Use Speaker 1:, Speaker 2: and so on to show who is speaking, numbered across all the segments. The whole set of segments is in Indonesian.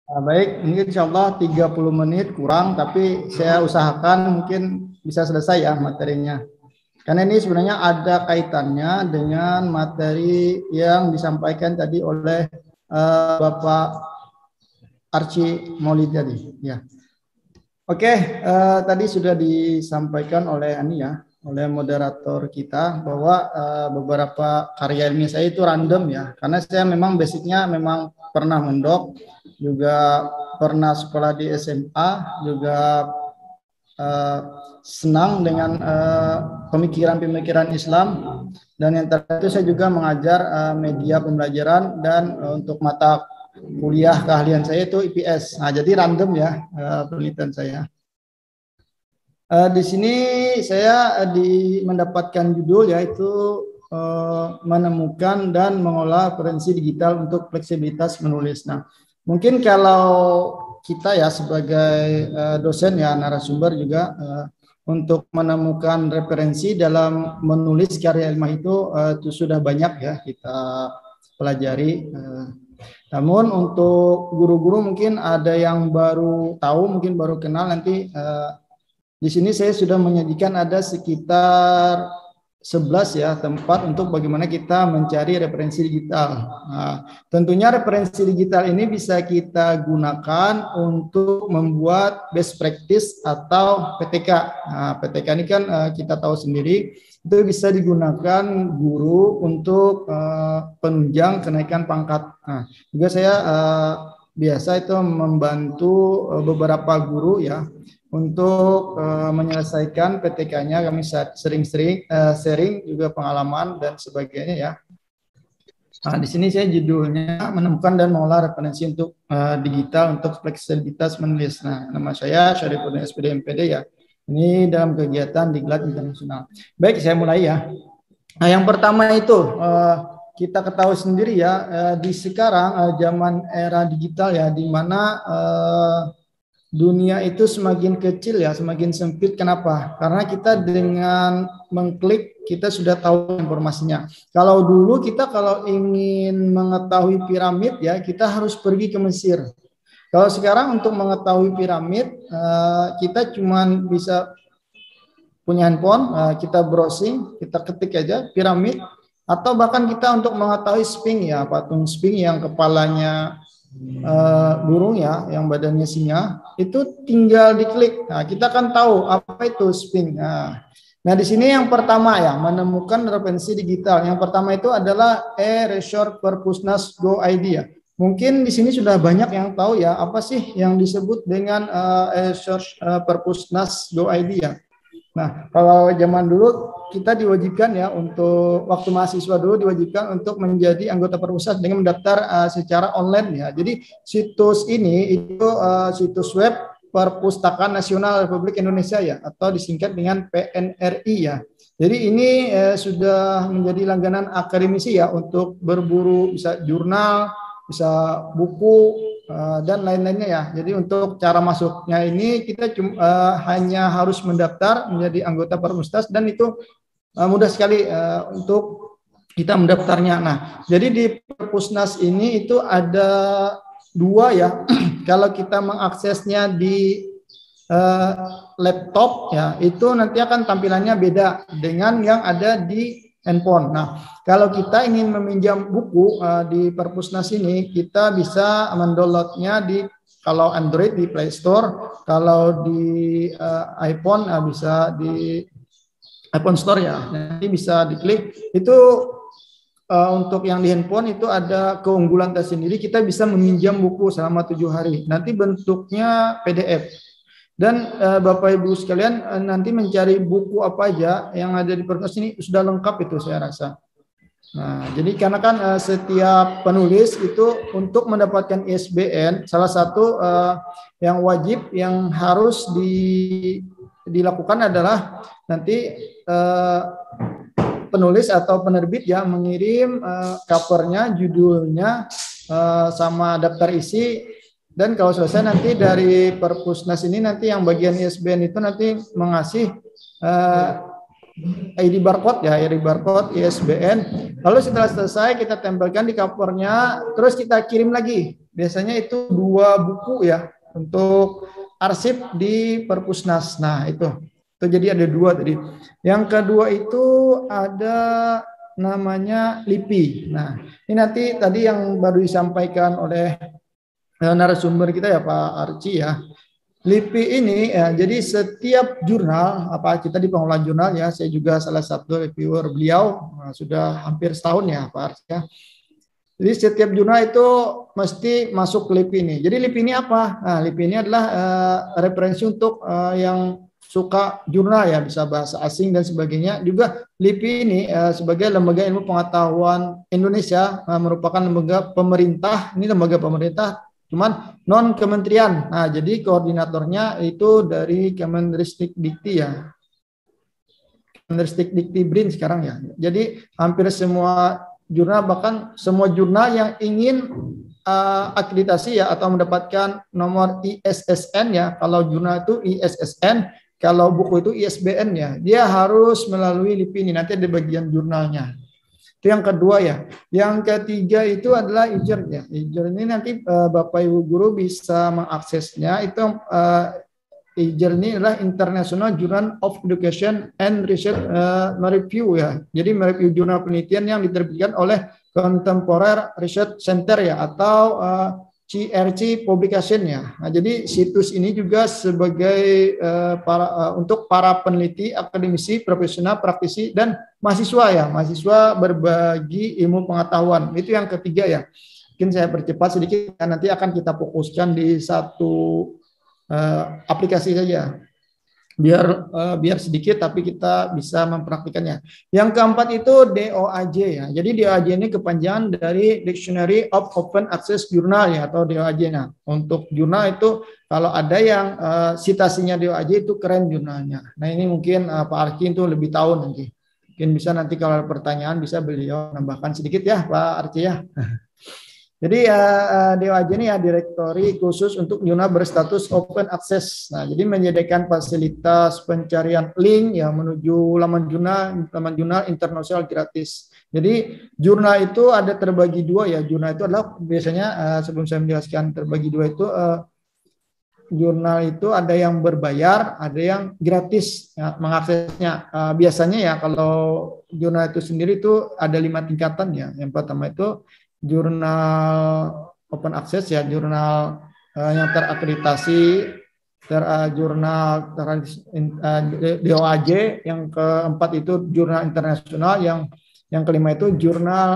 Speaker 1: Baik, mungkin insya Allah 30 menit kurang, tapi saya usahakan mungkin bisa selesai ya materinya. Karena ini sebenarnya ada kaitannya dengan materi yang disampaikan tadi oleh Bapak Archie Maulid tadi. Ya. Oke, tadi sudah disampaikan oleh Ani ya, oleh moderator kita bahwa beberapa karya ilmiah saya itu random ya, karena saya memang basicnya memang pernah mendok, juga pernah sekolah di SMA, juga senang dengan pemikiran-pemikiran Islam, dan yang terakhir itu saya juga mengajar media pembelajaran dan untuk mata kuliah keahlian saya itu IPS. Nah, jadi random ya penelitian saya. Di sini saya mendapatkan judul yaitu menemukan dan mengolah referensi digital untuk fleksibilitas menulis. Nah, mungkin kalau kita ya sebagai dosen ya narasumber juga untuk menemukan referensi dalam menulis karya ilmiah itu sudah banyak ya kita pelajari. Namun untuk guru-guru mungkin ada yang baru tahu, mungkin baru kenal nanti. Di sini saya sudah menyajikan ada sekitar 11 ya tempat untuk bagaimana kita mencari referensi digital. Nah, tentunya referensi digital ini bisa kita gunakan untuk membuat best practice atau PTK. Nah, PTK ini kan kita tahu sendiri itu bisa digunakan guru untuk penunjang kenaikan pangkat. Nah, juga saya biasa itu membantu beberapa guru ya untuk menyelesaikan PTK-nya. Kami sering-sering sharing juga pengalaman dan sebagainya ya. Nah, di sini saya judulnya menemukan dan mengolah referensi untuk digital untuk fleksibilitas menulis. Nah, nama saya Syarifuddin SPD MPD ya. Ini dalam kegiatan Diklat Internasional. Baik, saya mulai ya. Nah, yang pertama itu kita ketahui sendiri ya di sekarang zaman era digital ya, di mana dunia itu semakin kecil ya, semakin sempit. Kenapa? Karena kita dengan mengklik kita sudah tahu informasinya. Kalau dulu kita kalau ingin mengetahui piramid ya, kita harus pergi ke Mesir. Kalau sekarang untuk mengetahui piramid kita cuma bisa punya handphone, kita browsing, kita ketik aja piramid, atau bahkan kita untuk mengetahui Sphinx ya, patung Sphinx yang kepalanya burung ya, yang badannya singa, itu tinggal diklik. Nah, kita kan tahu apa itu Sphinx. Nah, di sini yang pertama ya, menemukan referensi digital. Yang pertama itu adalah e-resource Perpusnas Go ID ya. Mungkin di sini sudah banyak yang tahu ya, apa sih yang disebut dengan e-resource Perpusnas Go ID ya. Nah, kalau zaman dulu kita diwajibkan ya untuk waktu mahasiswa dulu diwajibkan untuk menjadi anggota Perpusnas dengan mendaftar secara online ya. Jadi situs ini itu situs web Perpustakaan Nasional Republik Indonesia ya, atau disingkat dengan PNRI ya. Jadi ini sudah menjadi langganan akademisi ya untuk berburu, bisa jurnal, bisa buku, dan lain-lainnya ya. Jadi untuk cara masuknya ini kita hanya harus mendaftar menjadi anggota Perpusnas, dan itu mudah sekali untuk kita mendaftarnya. Nah, jadi di Perpusnas ini itu ada dua ya. Kalau kita mengaksesnya di laptop ya, itu nanti akan tampilannya beda dengan yang ada di handphone. Nah, kalau kita ingin meminjam buku di Perpusnas ini, kita bisa mendownloadnya di, kalau Android di Play Store, kalau di iPhone bisa di iPhone Store ya. Nanti bisa diklik. Itu untuk yang di handphone itu ada keunggulan tersendiri, kita bisa meminjam buku selama 7 hari. Nanti bentuknya PDF. Dan Bapak Ibu sekalian nanti mencari buku apa aja yang ada di Perpusnas ini sudah lengkap itu saya rasa. Nah, jadi karena kan setiap penulis itu untuk mendapatkan ISBN, salah satu yang wajib yang harus dilakukan adalah nanti penulis atau penerbit ya mengirim covernya, judulnya, sama daftar isi. Dan kalau selesai nanti dari Perpusnas ini nanti yang bagian ISBN itu nanti mengasih ID barcode ya, ID barcode, ISBN. Lalu setelah selesai kita tempelkan di covernya, terus kita kirim lagi. Biasanya itu 2 buku ya untuk arsip di Perpusnas. Nah itu jadi ada 2 tadi. Yang kedua itu ada namanya LIPI. Nah ini nanti tadi yang baru disampaikan oleh narasumber kita ya Pak Arci ya. LIPI ini ya, jadi setiap jurnal, apa kita di pengelola jurnal ya, saya juga salah satu reviewer beliau, sudah hampir setahun ya Pak Ars ya. Jadi setiap jurnal itu mesti masuk ke LIPI ini. Jadi LIPI ini apa? Nah, LIPI ini adalah referensi untuk yang suka jurnal ya, bisa bahasa asing dan sebagainya. Juga LIPI ini sebagai lembaga ilmu pengetahuan Indonesia, merupakan lembaga pemerintah, ini lembaga pemerintah cuman non kementerian. Nah, jadi koordinatornya itu dari Kemendikti ya. Kemendikti BRIN sekarang ya. Jadi hampir semua jurnal, bahkan semua jurnal yang ingin akreditasi ya atau mendapatkan nomor ISSN ya. Kalau jurnal itu ISSN, kalau buku itu ISBN ya. Dia harus melalui LIPI ini, nanti ada bagian jurnalnya. Itu yang kedua ya. Yang ketiga itu adalah IJER ya. IJER ini nanti Bapak Ibu guru bisa mengaksesnya. Itu IJER ini adalah International Journal of Education and Research Review ya. Jadi mereview jurnal penelitian yang diterbitkan oleh Contemporary Research Center ya, atau CRC Publication ya. Nah, jadi situs ini juga sebagai untuk para peneliti, akademisi, profesional, praktisi, dan mahasiswa ya. Mahasiswa berbagi ilmu pengetahuan. Itu yang ketiga ya. Mungkin saya percepat sedikit, nanti akan kita fokuskan di satu aplikasi saja. Biar sedikit tapi kita bisa mempraktikannya. Yang keempat itu DOAJ ya. Jadi DOAJ ini kepanjangan dari Dictionary of Open Access Journal ya, atau DOAJ. Nah, untuk jurnal itu kalau ada yang citasinya DOAJ itu keren jurnalnya. Nah, ini mungkin Pak Arki itu lebih tahu nanti. Mungkin bisa nanti kalau ada pertanyaan bisa beliau nambahkan sedikit ya Pak Arki ya. Jadi DOAJ ini ya direktori khusus untuk jurnal berstatus open access. Nah, jadi menyediakan fasilitas pencarian link ya menuju laman jurnal internasional gratis. Jadi jurnal itu ada terbagi 2 ya. Jurnal itu adalah biasanya sebelum saya menjelaskan terbagi 2 itu jurnal itu ada yang berbayar, ada yang gratis ya, mengaksesnya. Biasanya ya kalau jurnal itu sendiri itu ada 5 tingkatan ya. Yang pertama itu jurnal open access ya, jurnal yang terakreditasi, jurnal DOAJ, yang keempat itu jurnal internasional, yang kelima itu jurnal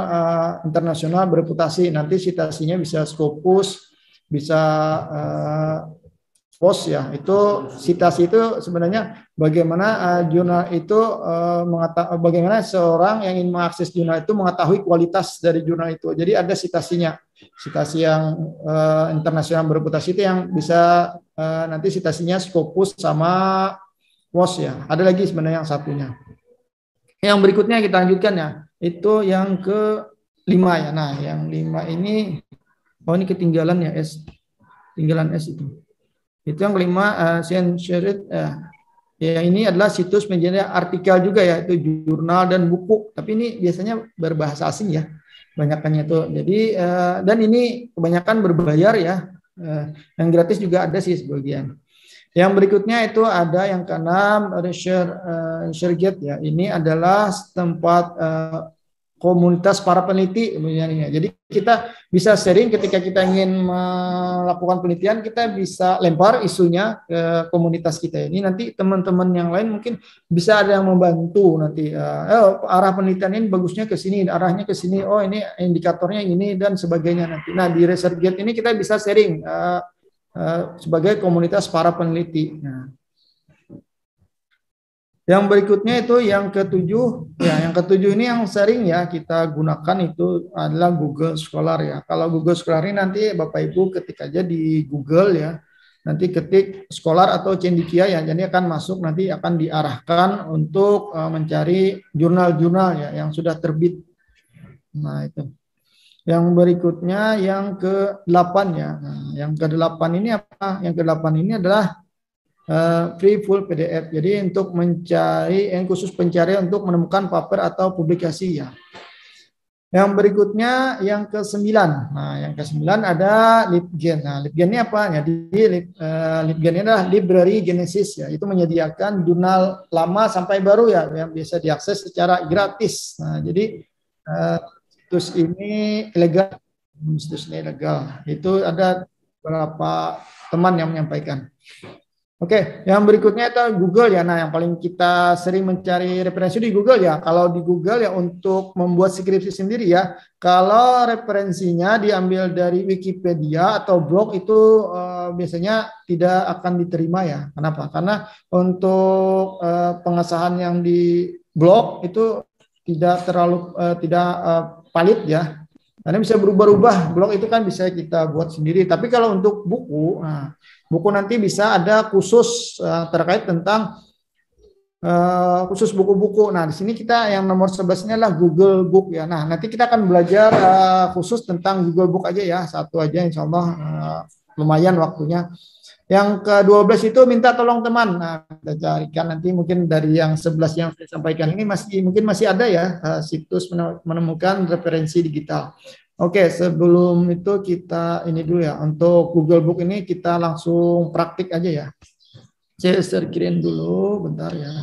Speaker 1: internasional bereputasi. Nanti citasinya bisa Scopus, bisa POS ya. Itu citasi itu sebenarnya bagaimana jurnal itu bagaimana seorang yang ingin mengakses jurnal itu mengetahui kualitas dari jurnal itu. Jadi ada citasinya. Citasi yang internasional bereputasi itu yang bisa nanti citasinya Scopus sama POS ya. Ada lagi sebenarnya yang satunya. Yang berikutnya kita lanjutkan ya. Itu yang ke-5 ya. Nah, yang 5 ini ini ketinggalan ya S. Tinggalan S itu. Itu yang kelima, censored. Ya, ini adalah situs penjadian artikel juga ya, itu jurnal dan buku. Tapi ini biasanya berbahasa asing ya, banyakannya itu. Jadi dan ini kebanyakan berbayar ya. Yang gratis juga ada sih sebagian. Yang berikutnya itu ada yang keenam, ResearchGate ya. Ini adalah tempat komunitas para peneliti. Jadi kita bisa sharing ketika kita ingin melakukan penelitian, kita bisa lempar isunya ke komunitas kita ini. Nanti teman-teman yang lain mungkin bisa ada yang membantu nanti. Arah penelitian ini bagusnya ke sini, arahnya ke sini. Oh ini indikatornya ini dan sebagainya nanti. Nah di ResearchGate ini kita bisa sharing sebagai komunitas para peneliti. Nah, yang berikutnya itu yang ketujuh, ya yang ketujuh ini yang sering ya kita gunakan itu adalah Google Scholar ya. Kalau Google Scholar ini nanti Bapak Ibu ketik aja di Google ya, nanti ketik Scholar atau Cendekia ya, jadi akan masuk nanti akan diarahkan untuk mencari jurnal-jurnal ya yang sudah terbit. Nah itu. Yang berikutnya yang ke-8 ya. Nah, yang ke-8 ini apa? Yang ke-8 ini adalah free full PDF. Jadi untuk mencari yang khusus pencarian untuk menemukan paper atau publikasi ya. Yang berikutnya yang ke-9. Nah, yang ke-9 ada LibGen. Nah, LibGen ini apa? Jadi LibGen ini adalah Library Genesis ya. Itu menyediakan jurnal lama sampai baru ya yang bisa diakses secara gratis. Nah, jadi situs ini ilegal. Situs ini ilegal. Itu ada beberapa teman yang menyampaikan. Oke, yang berikutnya itu Google ya. Nah, yang paling kita sering mencari referensi di Google ya. Kalau di Google ya untuk membuat skripsi sendiri ya. Kalau referensinya diambil dari Wikipedia atau blog itu biasanya tidak akan diterima ya. Kenapa? Karena untuk pengesahan yang di blog itu tidak terlalu tidak valid ya. Karena bisa berubah-ubah. Blog itu kan bisa kita buat sendiri. Tapi kalau untuk buku, nah, buku nanti bisa ada khusus terkait tentang khusus buku-buku. Nah, di sini kita yang nomor 11 ini adalah Google Book ya. Nah, nanti kita akan belajar khusus tentang Google Book aja ya. Satu aja insya Allah lumayan waktunya. Yang ke-12 itu minta tolong teman. Nah, kita carikan nanti mungkin dari yang 11 yang saya sampaikan ini mungkin masih ada ya situs menemukan referensi digital. Oke, sebelum itu kita ini dulu ya. Untuk Google Book ini kita langsung praktik aja ya. Saya screen dulu, bentar ya.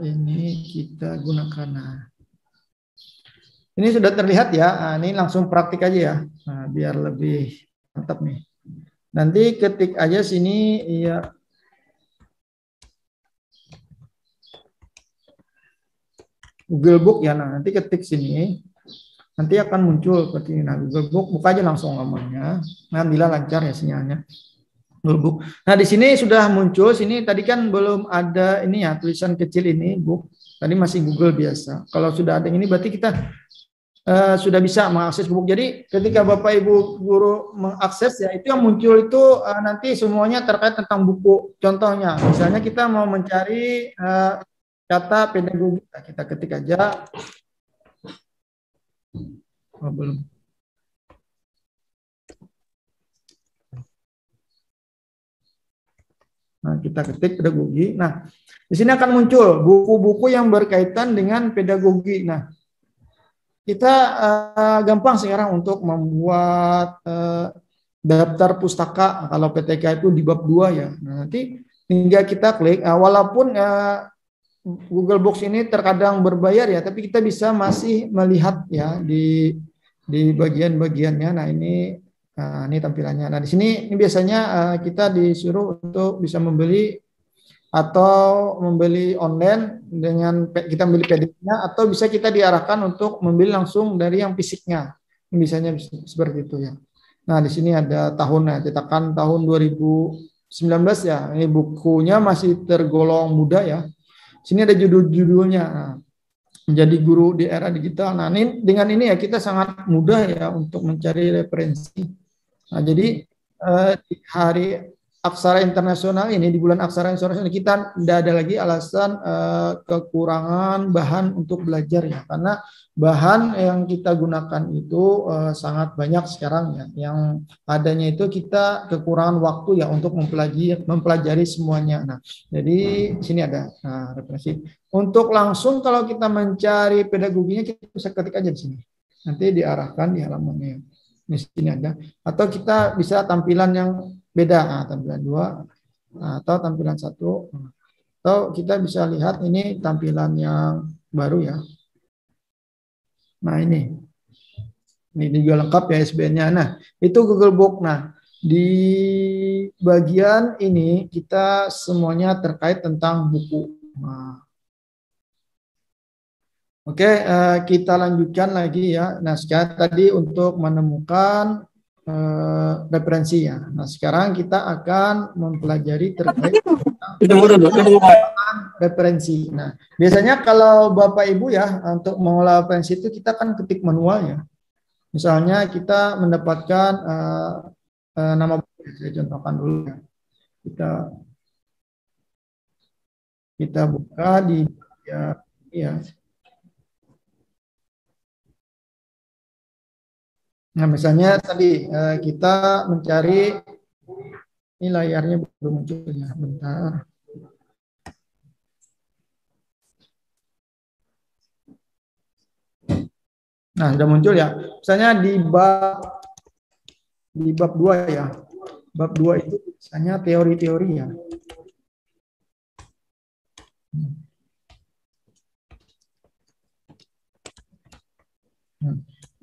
Speaker 1: Ini kita gunakan. Nah, ini sudah terlihat ya. Nah, ini langsung praktik aja ya. Nah, biar lebih mantap nih. Nanti ketik aja sini ya. Google Book ya. Nah, nanti ketik sini. Nanti akan muncul seperti ini. Nah, Google Book buka aja langsung namanya. Nah, bila lancar ya sinyalnya. Google Book. Nah, di sini sudah muncul. Sini tadi kan belum ada ini ya tulisan kecil ini book. Tadi masih Google biasa. Kalau sudah ada ini berarti kita sudah bisa mengakses buku. Jadi ketika Bapak Ibu guru mengakses ya itu yang muncul itu nanti semuanya terkait tentang buku. Contohnya, misalnya kita mau mencari kata pedagogi, kita ketik aja. Oh, belum. Nah, kita ketik pedagogi. Nah, di sini akan muncul buku-buku yang berkaitan dengan pedagogi. Nah, kita gampang sekarang untuk membuat daftar pustaka kalau PTK itu di bab 2 ya. Nah, nanti tinggal kita klik walaupun Google Books ini terkadang berbayar ya, tapi kita bisa masih melihat ya di bagian-bagiannya. Nah, ini tampilannya. Nah, di sini ini biasanya kita disuruh untuk bisa membeli atau membeli online dengan kita membeli PDF-nya atau bisa kita diarahkan untuk membeli langsung dari yang fisiknya. Biasanya seperti itu ya. Nah, di sini ada tahunnya, cetakan tahun 2019 ya. Ini bukunya masih tergolong muda ya. Sini ada judul-judulnya. Nah, menjadi guru di era digital. Nah, ini dengan ini ya kita sangat mudah ya untuk mencari referensi. Nah, jadi di hari Aksara Internasional ini, di bulan Aksara Internasional kita tidak ada lagi alasan kekurangan bahan untuk belajar ya, karena bahan yang kita gunakan itu sangat banyak sekarang ya. Yang adanya itu kita kekurangan waktu ya untuk mempelajari semuanya. Nah, jadi sini ada referensi. Untuk langsung kalau kita mencari pedagoginya kita bisa ketik aja di sini. Nanti diarahkan di halamannya. Di sini ada. Atau kita bisa tampilan yang beda, tampilan 2 atau tampilan 1. Atau kita bisa lihat ini tampilan yang baru ya. Nah, ini juga lengkap ya SBN-nya. Nah, itu Google Book. Nah, di bagian ini kita semuanya terkait tentang buku. Nah, oke, kita lanjutkan lagi ya. Nah, sekarang tadi untuk menemukan referensi ya. Nah, sekarang kita akan mempelajari terkait referensi. Nah, biasanya kalau Bapak Ibu ya untuk mengolah referensi itu kita kan ketik manual ya. Misalnya kita mendapatkan nama, saya contohkan dulu ya. Kita buka di ya. Nah, misalnya tadi kita mencari Ini layarnya belum muncul ya, bentar. Nah, sudah muncul ya. Misalnya di bab 2 ya. Bab 2 itu misalnya teori-teori ya.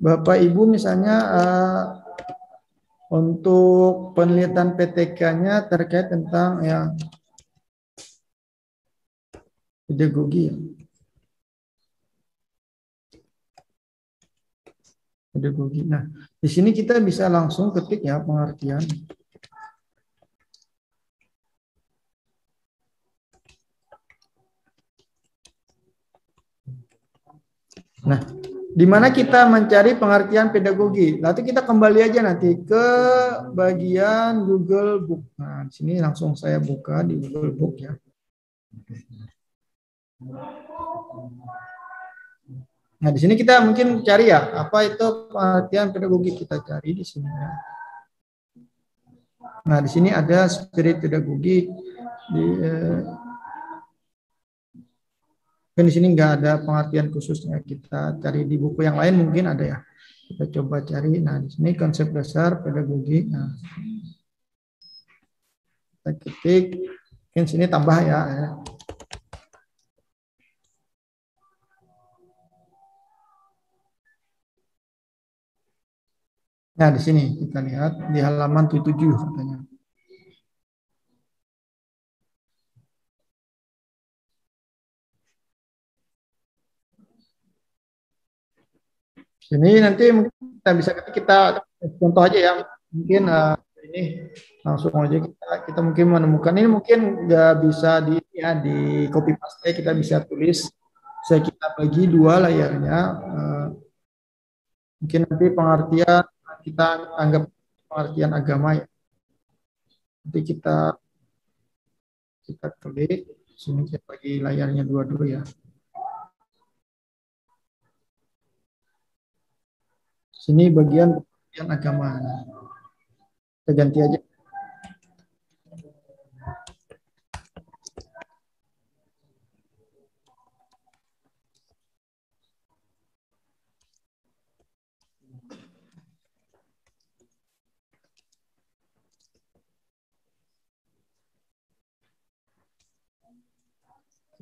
Speaker 1: Bapak Ibu misalnya untuk penelitian PTK-nya terkait tentang ya pedagogi ya. Pedagogi. Nah, di sini kita bisa langsung ketik ya pengertian. Nah, di mana kita mencari pengertian pedagogi. Lalu kita kembali aja nanti ke bagian Google Book. Nah, di sini langsung saya buka di Google Book ya. Nah, di sini kita mungkin cari ya, apa itu pengertian pedagogi, kita cari di sini ya. Nah, di sini ada spirit pedagogi kan di sini nggak ada pengertian khususnya, kita cari di buku yang lain mungkin ada ya. Kita coba cari. Nah, di sini konsep dasar pedagogi. Nah, kita ketik, mungkin sini tambah ya. Nah, di sini kita lihat di halaman 77 katanya. Ini nanti kita bisa kita contoh aja ya. Mungkin ini langsung aja kita mungkin menemukan ini, mungkin nggak bisa di copy paste, kita bisa tulis. Saya kita bagi dua layarnya. Mungkin nanti pengertian kita anggap pengertian agama ya. Nanti kita klik sini, saya bagi layarnya dua dulu ya. Sini bagian pengertian agama. Kita ganti aja.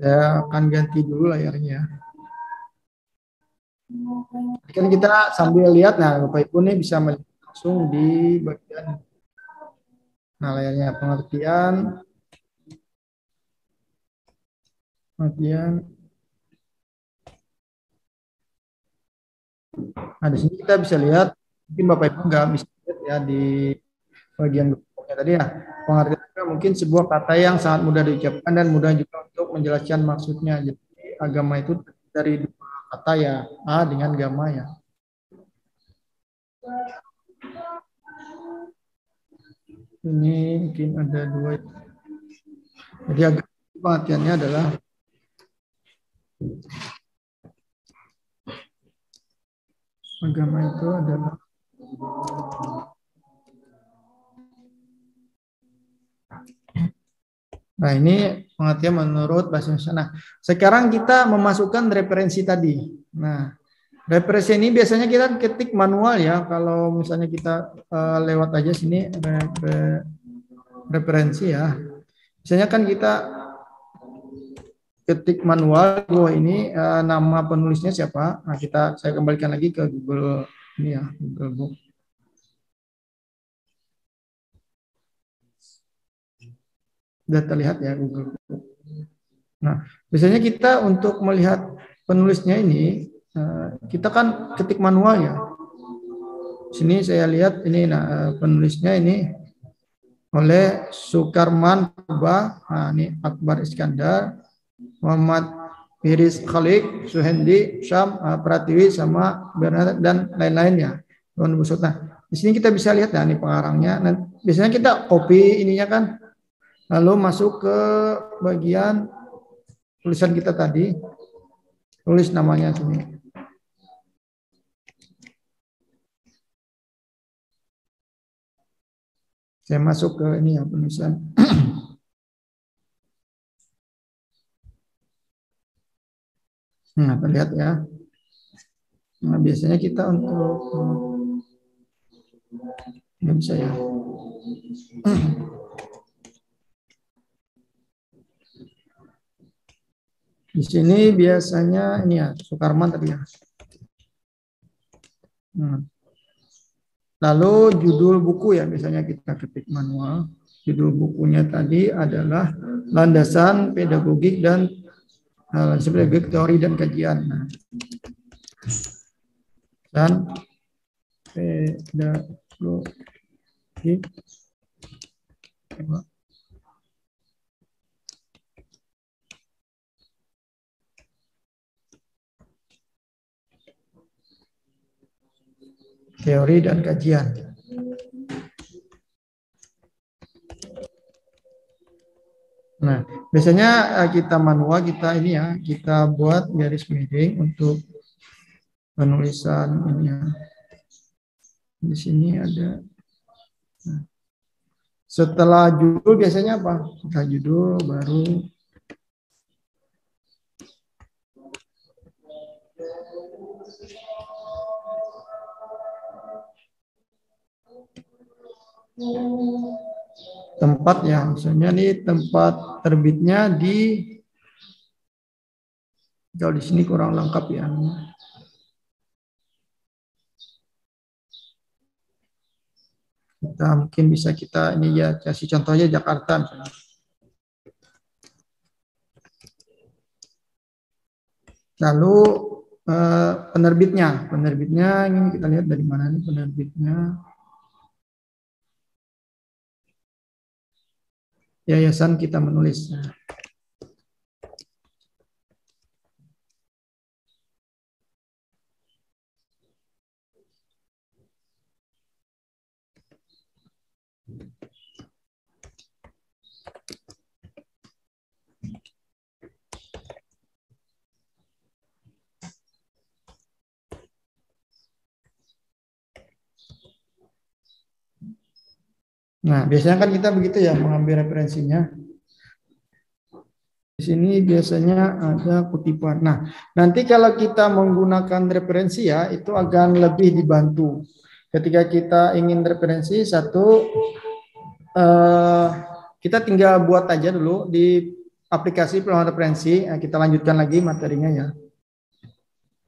Speaker 1: Saya akan ganti dulu layarnya. Kan kita sambil lihat, nah Bapak Ibu nih bisa melihat langsung di bagian, nah layarnya pengertian. Nah di sini kita bisa lihat, mungkin Bapak Ibu nggak bisa lihat ya di bagian berikutnya tadi ya. Pengertian mungkin sebuah kata yang sangat mudah diucapkan dan mudah juga untuk menjelaskan maksudnya. Jadi agama itu dari dua kata ya, A dengan gama ya. Ini mungkin ada dua. Jadi pengertiannya adalah agama itu adalah nah ini pengertian menurut bahasa Indonesia. Nah, sekarang kita memasukkan referensi tadi. Nah, referensi ini biasanya kita ketik manual ya. Kalau misalnya kita lewat aja sini referensi ya. Biasanya kan kita ketik manual bahwa ini nama penulisnya siapa. Nah, saya kembalikan lagi ke Google ini ya, Google Book. Sudah terlihat ya Google Book. Nah, biasanya kita untuk melihat penulisnya ini, kita kan ketik manual ya. Sini saya lihat ini, nah penulisnya ini oleh Sukarman Purba, nah ini Akbar Iskandar, Muhammad Iris Khalik, Suhendi, Syam, Pratiwi, sama Bernard dan lain-lainnya. Nah, di sini kita bisa lihat ya ini pengarangnya. Nah, biasanya kita copy ininya kan, lalu masuk ke bagian tulisan kita tadi, tulis namanya sini. Saya masuk ke ini ya penulisan. Nah, terlihat ya. Nah, biasanya kita untuk nggak bisa ya. Di sini biasanya ini ya Sukarman tadi ya. Lalu judul buku ya biasanya kita ketik manual. Judul bukunya tadi adalah Landasan Pedagogik dan Pedagogik Teori dan Kajian. Nah, dan pedagogik teori dan kajian. Nah, biasanya kita manual kita ini ya, kita buat garis miring untuk penulisan ini ya. Di sini ada. Nah, setelah judul biasanya apa? Setelah judul baru tempat ya, misalnya nih tempat terbitnya di, kalau di sini kurang lengkap ya. Kita mungkin bisa kita ini ya kasih contohnya Jakarta misalnya. Lalu penerbitnya ini kita lihat dari mana nih penerbitnya. Yayasan Kita Menulis. Nah, biasanya kan kita begitu ya mengambil referensinya. Di sini biasanya ada kutipan. Nah, nanti kalau kita menggunakan referensi ya, itu akan lebih dibantu. Ketika kita ingin referensi satu, kita tinggal buat aja dulu di aplikasi peluang referensi. Nah, kita lanjutkan lagi materinya ya.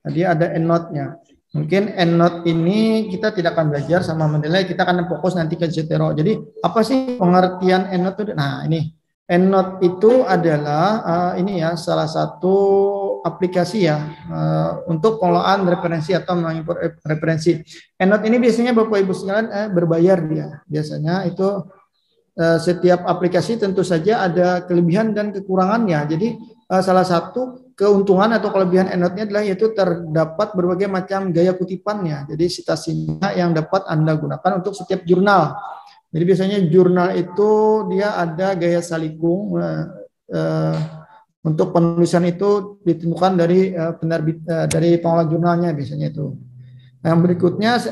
Speaker 1: Tadi ada EndNote-nya. Mungkin EndNote ini kita tidak akan belajar sama menilai, kita akan fokus nanti ke Zotero. Jadi apa sih pengertian EndNote itu? Nah, ini EndNote itu adalah ini ya salah satu aplikasi ya untuk pengelolaan referensi atau mengimport referensi. EndNote ini biasanya Bapak Ibu sekalian berbayar dia. Biasanya itu setiap aplikasi tentu saja ada kelebihan dan kekurangannya. Jadi salah satu keuntungan atau kelebihan EndNote-nya adalah yaitu terdapat berbagai macam gaya kutipannya. Jadi citasinya yang dapat Anda gunakan untuk setiap jurnal. Jadi biasanya jurnal itu dia ada gaya salikung. Untuk penulisan itu ditentukan dari penerbit dari pengelola jurnalnya biasanya itu. Yang berikutnya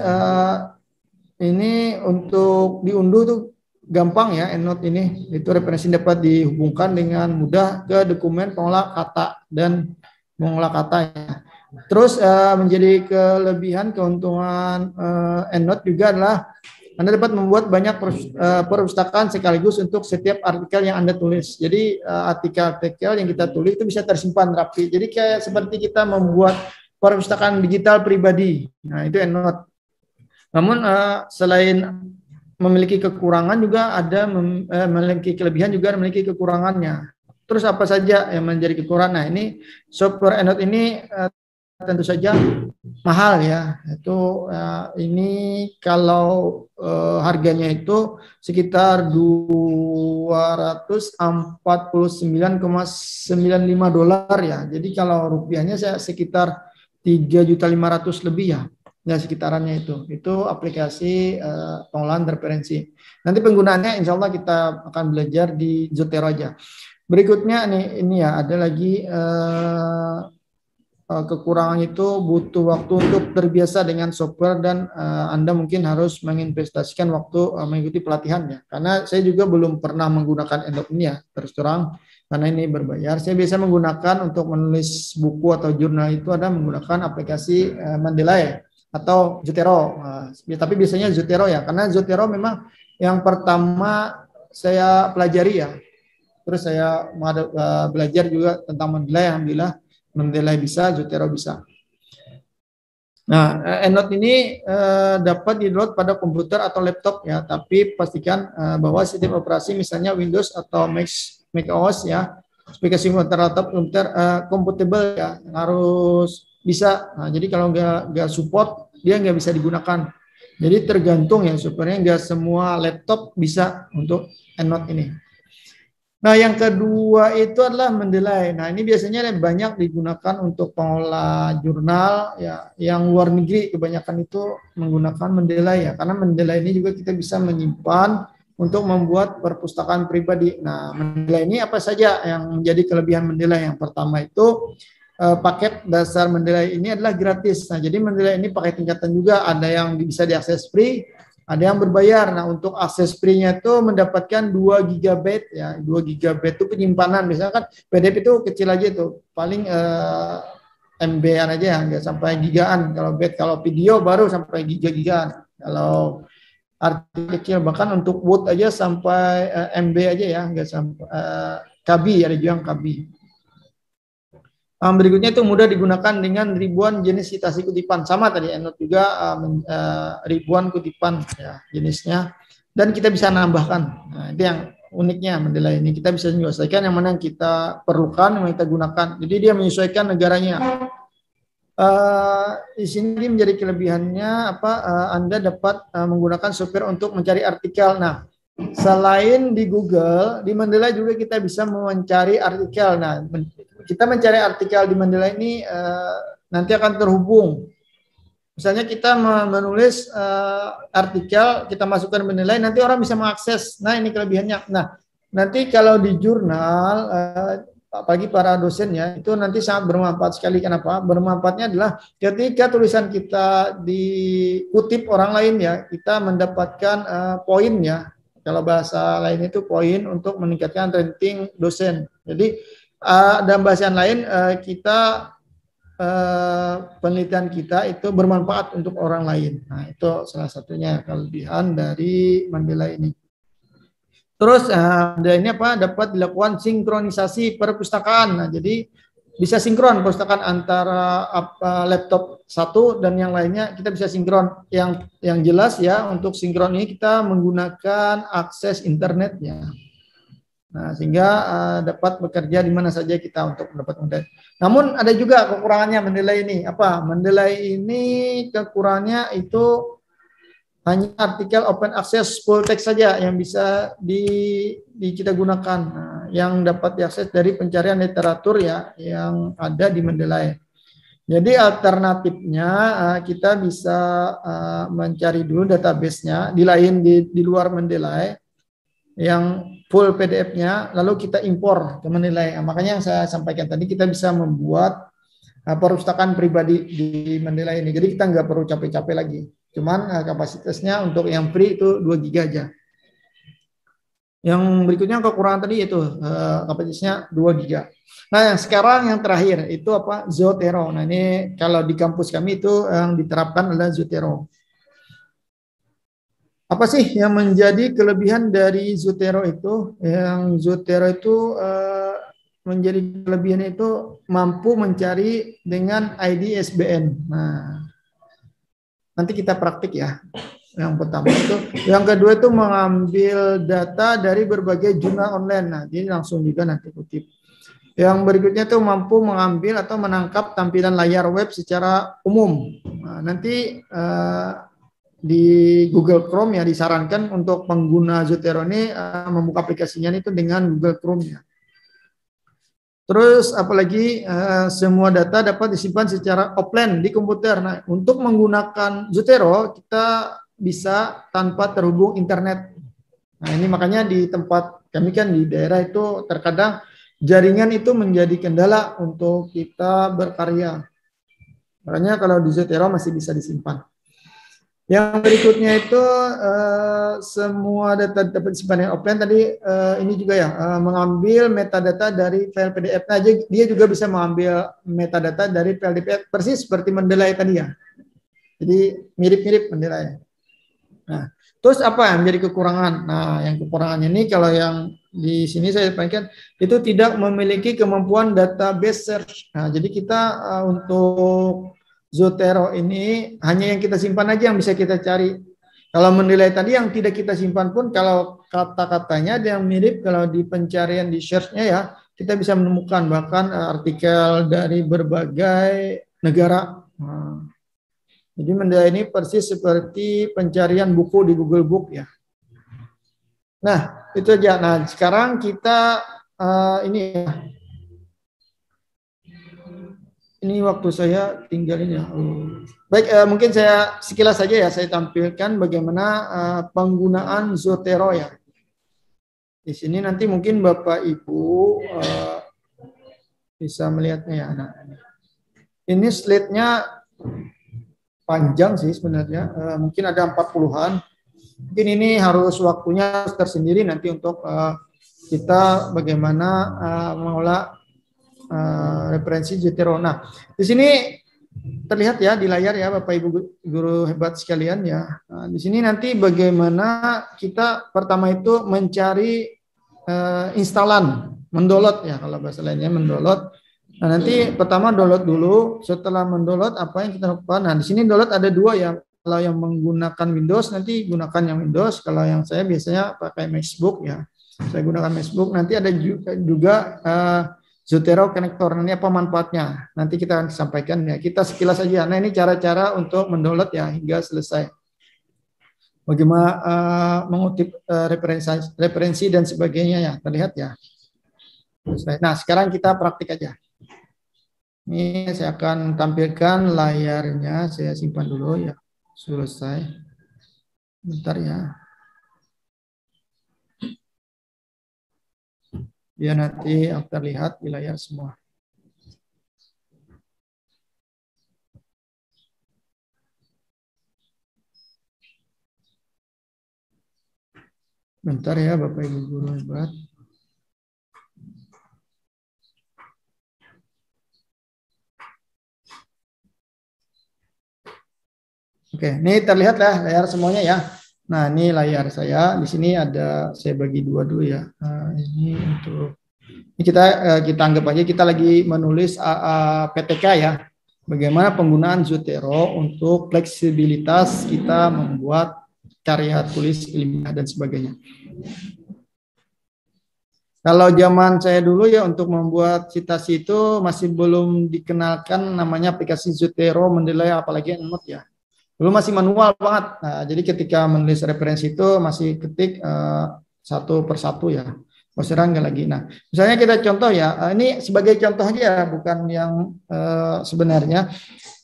Speaker 1: ini untuk diunduh tuh gampang ya, EndNote ini itu referensi dapat dihubungkan dengan mudah ke dokumen pengolah kata dan mengolah kata ya. Terus menjadi kelebihan keuntungan EndNote juga adalah Anda dapat membuat banyak perpustakaan sekaligus untuk setiap artikel yang Anda tulis. Jadi artikel-artikel yang kita tulis itu bisa tersimpan rapi. Jadi kayak seperti kita membuat perpustakaan digital pribadi. Nah, itu EndNote. Namun selain memiliki kekurangan juga ada memiliki kelebihan juga memiliki kekurangannya. Terus apa saja yang menjadi kekurangan? Nah, ini software EndNote ini tentu saja mahal ya. Itu ini kalau harganya itu sekitar $249,95 ya. Jadi kalau rupiahnya saya sekitar 3.500.000 lebih ya. Ya sekitarannya itu aplikasi pengolahan referensi. Nanti penggunaannya insya Allah kita akan belajar di Zotero aja. Berikutnya nih ini ya ada lagi kekurangan itu butuh waktu untuk terbiasa dengan software dan Anda mungkin harus menginvestasikan waktu mengikuti pelatihannya. Karena saya juga belum pernah menggunakan EndNote ini ya, terus terang, karena ini berbayar. Saya biasa menggunakan untuk menulis buku atau jurnal itu ada menggunakan aplikasi Mendeley atau Zotero. Tapi biasanya Zotero ya, karena Zotero memang yang pertama saya pelajari ya. Terus saya belajar juga tentang Mendeley, alhamdulillah Mendeley bisa, Zotero bisa. Nah, EndNote ini dapat di-download pada komputer atau laptop ya, tapi pastikan bahwa sistem operasi misalnya Windows atau Mac OS ya, aplikasi komputer compatible ya, harus bisa. Nah, jadi kalau nggak support, dia nggak bisa digunakan. Jadi tergantung ya, supaya nggak semua laptop bisa untuk EndNote ini. Nah, yang kedua itu adalah Mendeley. Nah, ini biasanya banyak digunakan untuk pengolah jurnal ya, yang luar negeri kebanyakan itu menggunakan Mendeley ya, karena Mendeley ini juga kita bisa menyimpan untuk membuat perpustakaan pribadi. Nah, Mendeley ini apa saja yang menjadi kelebihan Mendeley? Yang pertama itu paket dasar Mendeley ini adalah gratis. Nah, jadi Mendeley ini pakai tingkatan juga, ada yang bisa diakses free, ada yang berbayar. Nah, untuk akses free-nya itu mendapatkan 2 GB ya. 2 GB itu penyimpanan. Misalkan kan PDF itu kecil aja itu. Paling MB-an aja ya, nggak sampai gigaan. Kalau video baru sampai giga-gigaan. Kalau artikel kecil, bahkan untuk Word aja sampai MB aja ya, nggak sampai KB, ada juga yang KB. Berikutnya itu mudah digunakan dengan ribuan jenis citasi kutipan. Sama tadi EndNote juga ribuan kutipan ya, jenisnya. Dan kita bisa nambahkan. Nah, itu yang uniknya Mendeley ini. Kita bisa menyesuaikan yang mana yang kita perlukan, yang kita gunakan. Jadi dia menyesuaikan negaranya. Di sini menjadi kelebihannya Anda dapat menggunakan software untuk mencari artikel. Nah, selain di Google, di Mendeley juga kita bisa mencari artikel. Nah, kita mencari artikel di Mendeley ini nanti akan terhubung. Misalnya kita menulis artikel, kita masukkan Mendeley, nanti orang bisa mengakses. Nah, ini kelebihannya. Nah, nanti kalau di jurnal, apalagi para dosen ya, itu nanti sangat bermanfaat sekali. Kenapa? Bermanfaatnya adalah ketika tulisan kita dikutip orang lain ya, kita mendapatkan poin ya. Kalau bahasa lain itu poin untuk meningkatkan ranking dosen. Jadi dalam bahasa lain kita penelitian kita itu bermanfaat untuk orang lain. Nah, itu salah satunya kelebihan dari Mendeley ini. Terus ada ini dapat dilakukan sinkronisasi perpustakaan. Nah, jadi bisa sinkron perpustakaan antara laptop satu dan yang lainnya, kita bisa sinkron. Yang jelas ya, untuk sinkron ini kita menggunakan akses internet ya. Nah, sehingga dapat bekerja di mana saja kita untuk mendapat Mendeley. Namun ada juga kekurangannya Mendeley ini. Mendeley ini kekurangannya itu hanya artikel open access full text saja yang bisa kita gunakan. Nah, yang dapat diakses dari pencarian literatur ya yang ada di Mendeley. Jadi alternatifnya kita bisa mencari dulu database-nya di luar Mendeley yang full PDF-nya, lalu kita impor ke Mendeley. Makanya yang saya sampaikan tadi, kita bisa membuat perpustakaan pribadi di Mendeley ini. Jadi kita nggak perlu capek-capek lagi. Cuman kapasitasnya untuk yang free itu 2 GB aja. Yang berikutnya kekurangan tadi itu kapasitasnya 2 GB. Nah, yang sekarang yang terakhir itu Zotero. Nah, ini kalau di kampus kami itu yang diterapkan adalah Zotero. Apa sih yang menjadi kelebihan dari Zotero itu? Yang Zotero itu menjadi kelebihan itu mampu mencari dengan ID SBN. Nah, nanti kita praktik ya. Yang pertama itu. Yang kedua itu mengambil data dari berbagai jurnal online. Nah, jadi langsung juga nanti kutip. Yang berikutnya itu mampu mengambil atau menangkap tampilan layar web secara umum. Nah, nanti di Google Chrome ya disarankan untuk pengguna Zotero ini membuka aplikasinya itu dengan Google Chrome ya. Terus apalagi semua data dapat disimpan secara offline di komputer. Nah, untuk menggunakan Zotero kita bisa tanpa terhubung internet. Nah, ini makanya di tempat kami kan di daerah itu terkadang jaringan itu menjadi kendala untuk kita berkarya. Makanya kalau di Zotero masih bisa disimpan. Yang berikutnya itu semua data dapat disimpan offline tadi ini juga ya mengambil metadata dari file PDF. Nah, dia juga bisa mengambil metadata dari file PDF persis seperti Mendeley tadi ya. Jadi mirip-mirip Mendeley. Nah, terus apa yang menjadi kekurangan? Nah, yang kekurangannya ini kalau yang di sini saya sampaikan itu tidak memiliki kemampuan database search. Nah, jadi kita untuk Zotero ini hanya yang kita simpan aja yang bisa kita cari. Kalau Mendeley tadi yang tidak kita simpan pun kalau kata-katanya ada yang mirip kalau di pencarian di search-nya ya kita bisa menemukan bahkan artikel dari berbagai negara. Nah, jadi Mendeley ini persis seperti pencarian buku di Google Book ya. Nah, itu aja. Nah, sekarang kita ini ya. Ini waktu saya tinggal ini ya. Baik, mungkin saya sekilas saja ya saya tampilkan bagaimana penggunaan Zotero ya. Di sini nanti mungkin Bapak Ibu bisa melihatnya ya. Nah, ini slide-nya panjang sih sebenarnya. Mungkin ada 40-an. Mungkin ini harus waktunya tersendiri nanti untuk kita bagaimana mengolah referensi Zotero. Nah, di sini terlihat ya di layar ya Bapak Ibu guru hebat sekalian ya. Nah, di sini nanti bagaimana kita pertama itu mencari instalan, mendownload ya kalau bahasa lainnya mendownload. Nah, nanti pertama download dulu, setelah mendownload apa yang kita lakukan. Nah, di sini download ada dua ya. Kalau yang menggunakan Windows nanti gunakan yang Windows. Kalau yang saya biasanya pakai MacBook ya. Saya gunakan MacBook. Nanti ada juga Zotero Connector. Ini apa manfaatnya? Nanti kita akan sampaikan ya. Kita sekilas saja. Nah, ini cara-cara untuk mendownload ya hingga selesai. Bagaimana mengutip referensi dan sebagainya ya. Terlihat ya. Nah, sekarang kita praktik aja. Ini saya akan tampilkan layarnya. Saya simpan dulu ya. Selesai. Bentar ya. Biar nanti terlihat di layar semua. Bentar ya Bapak Ibu guru hebat. Oke, ini terlihat lah layar semuanya ya. Nah, ini layar saya. Di sini ada saya bagi dua dulu ya. Ini untuk ini kita anggap aja kita lagi menulis PTK ya. Bagaimana penggunaan Zotero untuk fleksibilitas kita membuat karya tulis ilmiah dan sebagainya. Kalau zaman saya dulu ya untuk membuat citasi itu masih belum dikenalkan namanya aplikasi Zotero, Mendeley apalagi EndNote ya. Dulu masih manual banget. Nah, jadi ketika menulis referensi itu masih ketik satu persatu ya. Oh, serang nggak lagi. Nah, misalnya kita contoh ya. Ini sebagai contoh aja, bukan yang sebenarnya.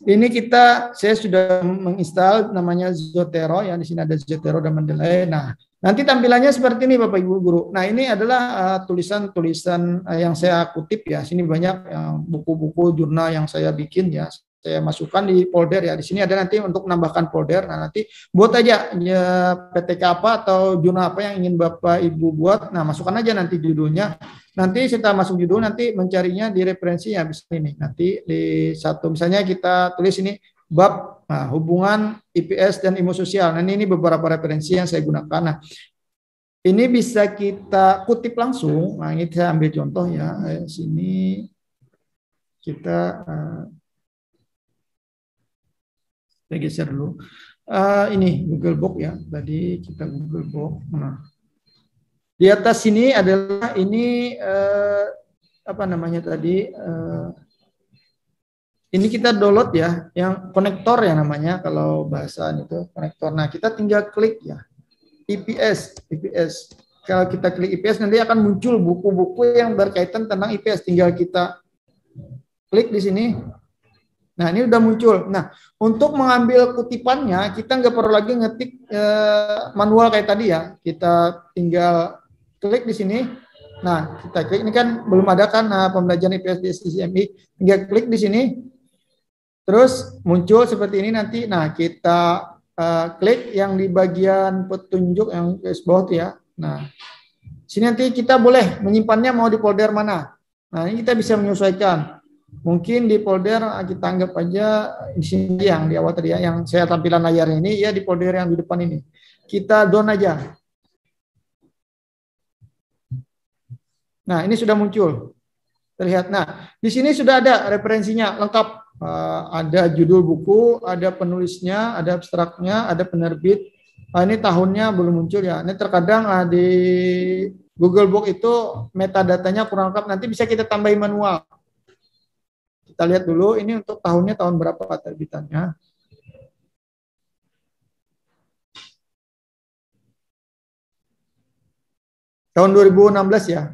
Speaker 1: Ini saya sudah menginstal namanya Zotero. Ya, di sini ada Zotero dan Mendeley. Nah, nanti tampilannya seperti ini Bapak Ibu guru. Nah, ini adalah tulisan-tulisan yang saya kutip ya. Sini banyak buku-buku jurnal yang saya bikin ya. Saya masukkan di folder ya. Di sini ada nanti untuk menambahkan folder. Nah, nanti buat aja ya, PTK apa atau jurnal apa yang ingin Bapak Ibu buat. Nah, masukkan aja nanti judulnya. Nanti setelah masuk judul nanti mencarinya di referensi ya bisa ini. Nanti di satu misalnya kita tulis ini bab hubungan IPS dan ilmu sosial. Nah, ini beberapa referensi yang saya gunakan. Nah, ini bisa kita kutip langsung. Nah, ini saya ambil contoh ya. Sini kita saya geser dulu. Ini Google Book ya. Tadi kita Google Book. Nah, di atas sini adalah ini apa namanya tadi? Ini kita download ya, yang konektor ya namanya kalau bahasa itu konektor. Nah, kita tinggal klik ya. IPS. Kalau kita klik IPS nanti akan muncul buku-buku yang berkaitan tentang IPS. Tinggal kita klik di sini. Nah, ini udah muncul. Nah, untuk mengambil kutipannya, kita nggak perlu lagi ngetik manual kayak tadi ya. Kita tinggal klik di sini. Nah, kita klik. Ini kan belum ada kan pembelajaran IPS di SCMI. Tinggal klik di sini. Terus muncul seperti ini nanti. Nah, kita klik yang di bagian petunjuk yang garis bawah ya. Nah, sini nanti kita boleh menyimpannya mau di folder mana. Nah, ini kita bisa menyesuaikan. Mungkin di folder kita anggap aja di sini yang di awal tadi ya, yang saya tampilan layarnya ini ya di folder yang di depan ini. Kita down aja. Nah, ini sudah muncul. Terlihat. Nah, di sini sudah ada referensinya lengkap. Ada judul buku, ada penulisnya, ada abstraknya, ada penerbit. Ini tahunnya belum muncul ya. Ini terkadang di Google Book itu metadatanya kurang lengkap. Nanti bisa kita tambahin manual. Kita lihat dulu ini untuk tahunnya tahun berapa terbitannya. Tahun 2016 ya.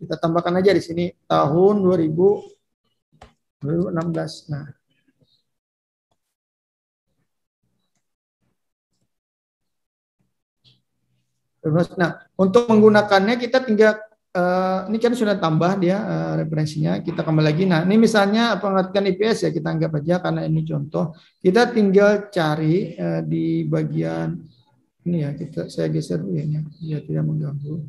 Speaker 1: Kita tambahkan aja di sini tahun 2016. Nah, untuk menggunakannya kita tinggal ini kan sudah tambah dia referensinya. Kita kembali lagi. Nah, ini misalnya pengertian IPS ya kita anggap aja karena ini contoh. Kita tinggal cari di bagian ini ya. Saya geser dulu ya, biar tidak mengganggu.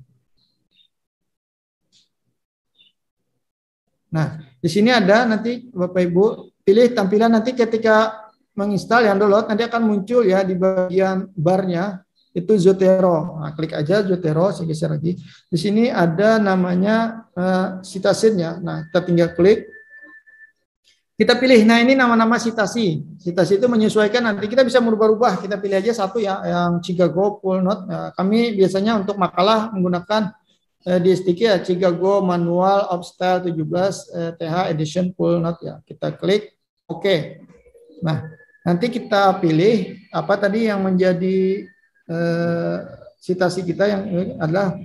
Speaker 1: Nah, di sini ada nanti Bapak Ibu pilih tampilan nanti ketika menginstal yang download nanti akan muncul ya di bagian barnya itu Zotero. Nah, klik aja Zotero, saya geser lagi. Di sini ada namanya citasin ya. Nah, kita tinggal klik. Kita pilih. Nah, ini nama-nama citasi. Citasi itu menyesuaikan nanti kita bisa merubah-rubah. Kita pilih aja satu ya yang Chicago full note. Nah, kami biasanya untuk makalah menggunakan di sticky ya Chicago Manual of Style 17 TH Edition full note ya. Kita klik oke. Nah, nanti kita pilih apa tadi yang menjadi citasi kita yang adalah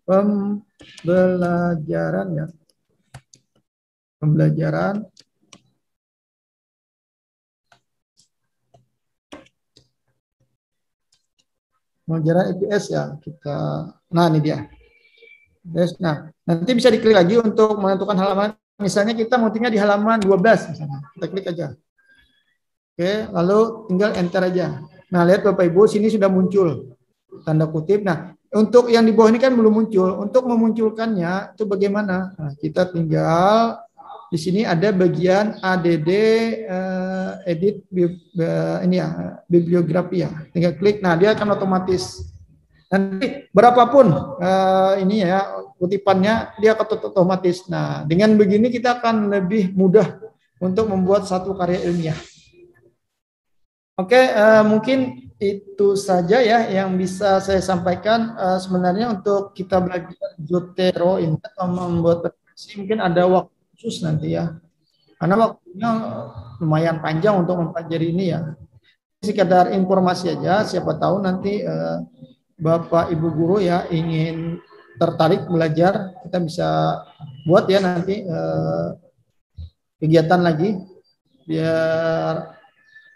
Speaker 1: pembelajaran ya. Pembelajaran IPS ya. Nah, ini dia. Nah, nanti bisa diklik lagi untuk menentukan halaman. Misalnya kita mau tinggal di halaman 12 misalnya. Kita klik aja. Oke, lalu tinggal enter aja. Nah, lihat Bapak Ibu, sini sudah muncul tanda kutip. Nah, untuk yang di bawah ini kan belum muncul. Untuk memunculkannya itu bagaimana? Nah, kita tinggal di sini ada bagian ADD edit ini ya, bibliografi ya. Tinggal klik. Nah, dia akan otomatis. Nanti berapapun ini ya kutipannya dia akan otomatis. Nah, dengan begini kita akan lebih mudah untuk membuat satu karya ilmiah. Oke, mungkin itu saja ya yang bisa saya sampaikan. Sebenarnya untuk kita belajar Zotero ini atau membuat presentasi mungkin ada waktu khusus nanti ya. Karena waktunya lumayan panjang untuk mempelajari ini ya. Sekedar informasi aja, siapa tahu nanti Bapak Ibu guru ya ingin tertarik belajar, kita bisa buat ya nanti kegiatan lagi biar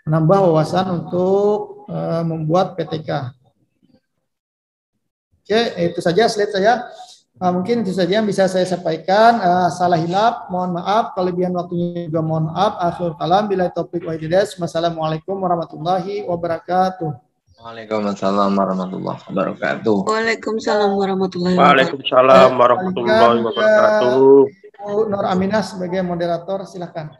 Speaker 1: menambah wawasan untuk membuat PTK. Oke, itu saja slide saya. Mungkin itu saja yang bisa saya sampaikan. Salah hilap, mohon maaf. Kelebihan waktunya juga mohon maaf. Akhir kalam, bila topik wa hidayah. Wassalamualaikum warahmatullahi wabarakatuh.
Speaker 2: Waalaikumsalam warahmatullahi wabarakatuh.
Speaker 3: Waalaikumsalam warahmatullahi
Speaker 4: wabarakatuh. Waalaikumsalam warahmatullahi wabarakatuh.
Speaker 1: Nur Aminah sebagai moderator, silakan.